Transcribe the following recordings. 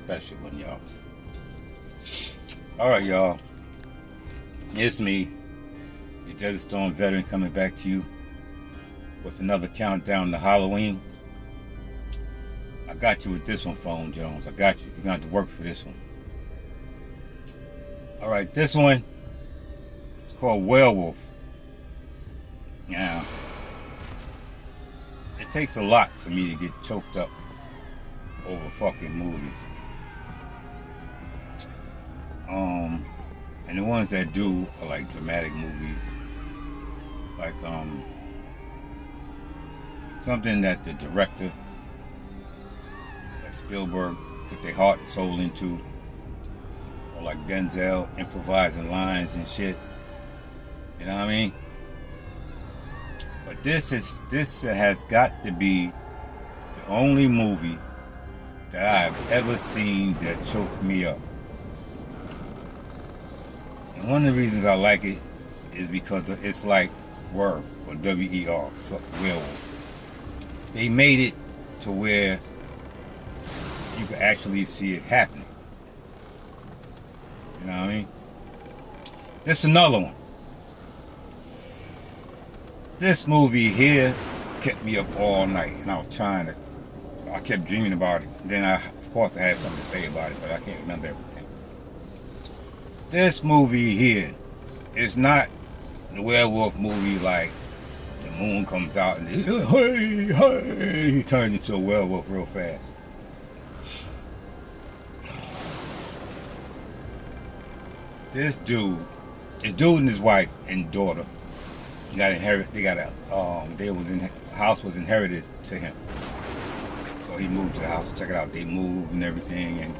special one, y'all. Alright, y'all. It's me, your Desert Storm veteran, coming back to you with another countdown to Halloween. I got you with this one, Phone Jones. I got you. You're going to have to work for this one. Alright, this one is called Werewolf. Now, it takes a lot for me to get choked up over fucking movies. And the ones that do are like dramatic movies. Like something that the director, like Spielberg, put their heart and soul into. Or like Denzel improvising lines and shit. You know what I mean? But this has got to be the only movie that I've ever seen that choked me up. And one of the reasons I like it is because it's like Werewolf, or W-E-R, werewolf. They made it to where you can actually see it happening. You know what I mean? This is another one. This movie here kept me up all night, and I kept dreaming about it. And then of course I had something to say about it, but I can't remember everything. This movie here is not the werewolf movie like the moon comes out and he turns into a werewolf real fast. This dude and his wife and daughter, the house was inherited to him. So he moved to the house to check it out. They moved and everything, and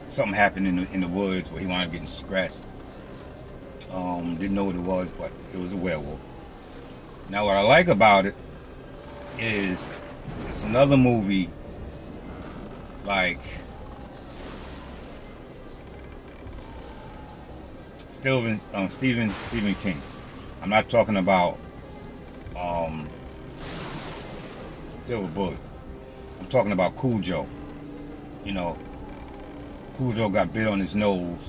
something happened in the woods where he wound up getting scratched. Didn't know what it was, but it was a werewolf. Now what I like about it is it's another movie like Stephen King. I'm not talking about Silver Bullet. I'm talking about Cujo. You know, Cujo got bit on his nose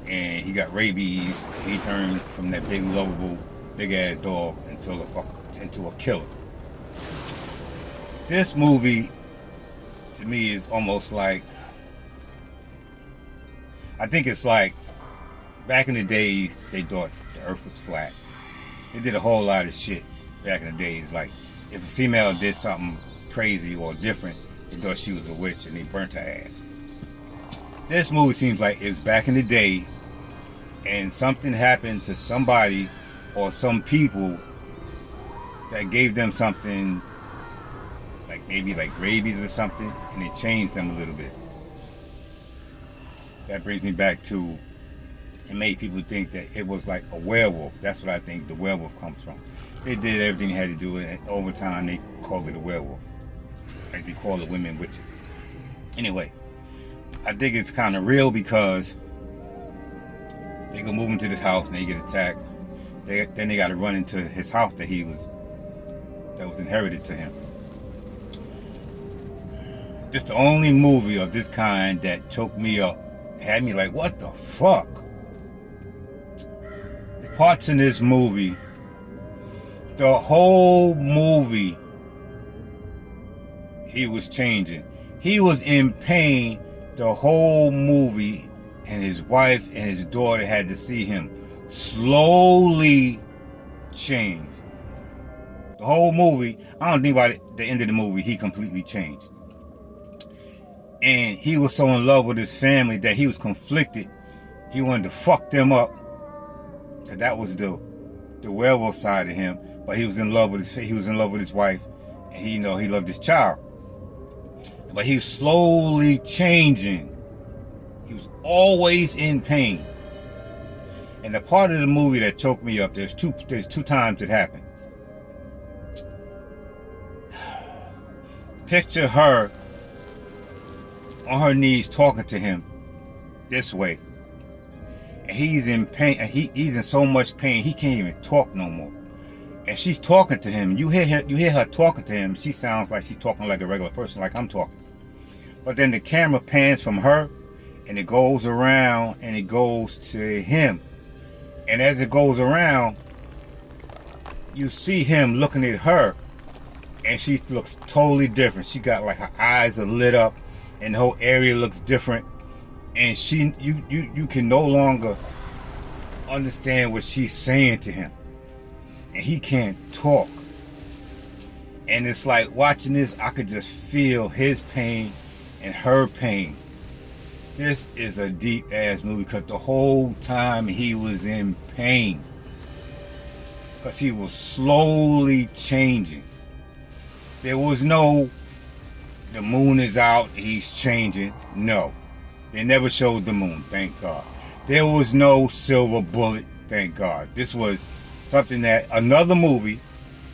and he got rabies. He turned from that big, lovable, big-ass dog into a killer. This movie, to me, is almost like, I think it's like, back in the days, they thought the earth was flat. They did a whole lot of shit back in the days. Like, if a female did something crazy or different, they thought she was a witch and they burnt her ass. This movie seems like it's back in the day and something happened to somebody or some people that gave them something, like maybe like rabies or something, and it changed them a little bit. That brings me back to, it made people think that it was like a werewolf. That's what I think the werewolf comes from. They did everything they had to do, and over time they called it a werewolf. Like they call the women witches. Anyway, I think it's kind of real because they go move into this house and they get attacked. Then they got to run into his house that was inherited to him. This is the only movie of this kind that choked me up. Had me like, what the fuck? The parts in this movie, the whole movie, he was changing. He was in pain the whole movie, and his wife and his daughter had to see him slowly change. The whole movie, I don't think by the end of the movie, he completely changed. And he was so in love with his family that he was conflicted. He wanted to fuck them up. And that was the werewolf side of him. But he was in love with his wife, and he loved his child. But he was slowly changing. He was always in pain. And the part of the movie that choked me up, there's two times it happened. Picture her on her knees talking to him this way. And he's in pain, and he's in so much pain he can't even talk no more. And she's talking to him. You hear her talking to him. She sounds like she's talking like a regular person, like I'm talking. But then the camera pans from her, and it goes around, and it goes to him. And as it goes around, you see him looking at her, and she looks totally different. She got like her eyes are lit up, and the whole area looks different. And you can no longer understand what she's saying to him, and he can't talk. And it's like watching this, I could just feel his pain and her pain. This is a deep ass movie because the whole time he was in pain, because he was slowly changing. There was no, the moon is out, he's changing. No, they never showed the moon, thank God. There was no silver bullet, thank God. This was something that, another movie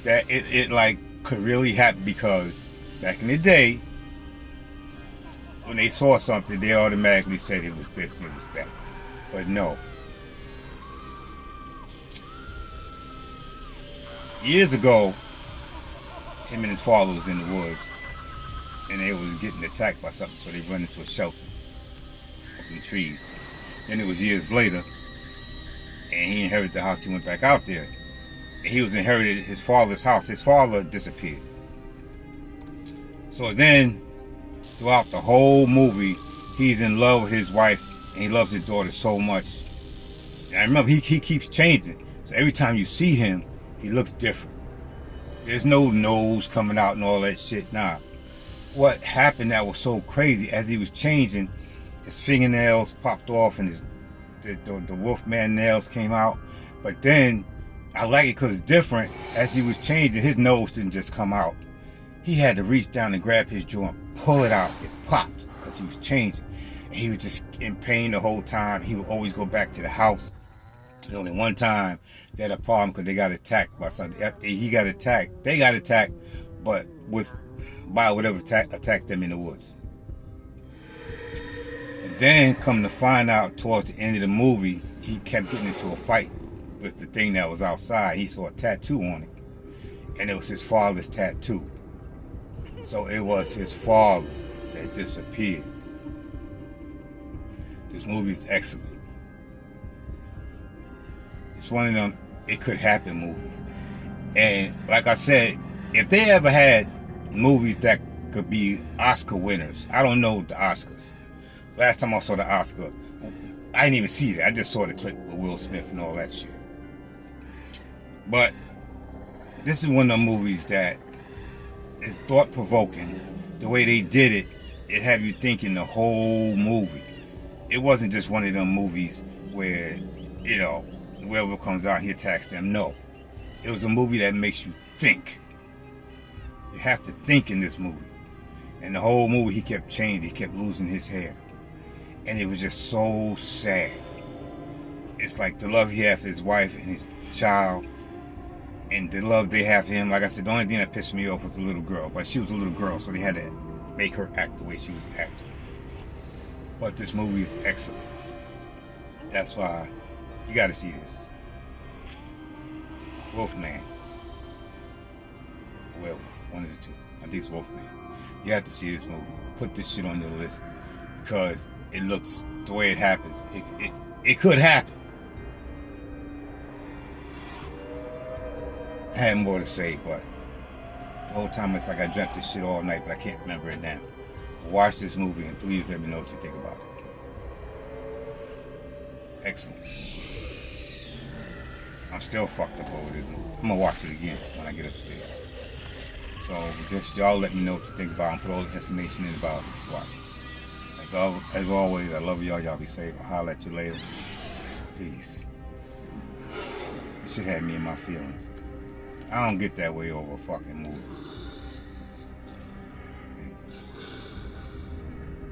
that it like could really happen, because back in the day, when they saw something, they automatically said it was this, it was that. But no. Years ago, him and his father was in the woods, and they was getting attacked by something, so they run into a shelter up in the trees. Then it was years later, and he inherited the house. He went back out there, and he was inherited his father's house. His father disappeared. So then, throughout the whole movie, he's in love with his wife, and he loves his daughter so much. And I remember he keeps changing. So every time you see him, he looks different. There's no nose coming out and all that shit. Nah. What happened that was so crazy, as he was changing, his fingernails popped off and the Wolfman nails came out. But then, I like it because it's different. As he was changing, his nose didn't just come out. He had to reach down and grab his jaw and pull it out. It popped because he was changing. And he was just in pain the whole time. He would always go back to the house. And only one time they had a problem because they got attacked by something. After he got attacked, they got attacked, but by whatever attacked them in the woods. And then come to find out towards the end of the movie, he kept getting into a fight with the thing that was outside. He saw a tattoo on it, and it was his father's tattoo. So it was his father that disappeared. This movie is excellent. It's one of them it could happen movies. And like I said, if they ever had movies that could be Oscar winners, I don't know the Oscars. Last time I saw the Oscar, I didn't even see it. I just saw the clip with Will Smith and all that shit. But this is one of the movies that is thought-provoking. The way they did it, it had you thinking the whole movie. It wasn't just one of them movies where, you know, the werewolf comes out, he attacks them. No. It was a movie that makes you think. You have to think in this movie. And the whole movie, he kept changing. He kept losing his hair. And it was just so sad. It's like the love he had for his wife and his child, and the love they have for him. Like I said, the only thing that pissed me off was the little girl. But she was a little girl, so they had to make her act the way she was acting. But this movie is excellent. That's why you got to see this. Wolfman. Well, one of the two. I think it's Wolfman. You have to see this movie. Put this shit on your list, because it looks the way it happens. It could happen. I had more to say, but the whole time it's like I dreamt this shit all night, but I can't remember it now. Watch this movie and please let me know what you think about it. Excellent. I'm still fucked up over this movie. I'm gonna watch it again when I get upstairs. So just y'all let me know what you think about it and put all the information in about it. Watch. As always, I love y'all. Y'all be safe. I'll holler at you later. Peace. This shit had me in my feelings. I don't get that way over a fucking movie.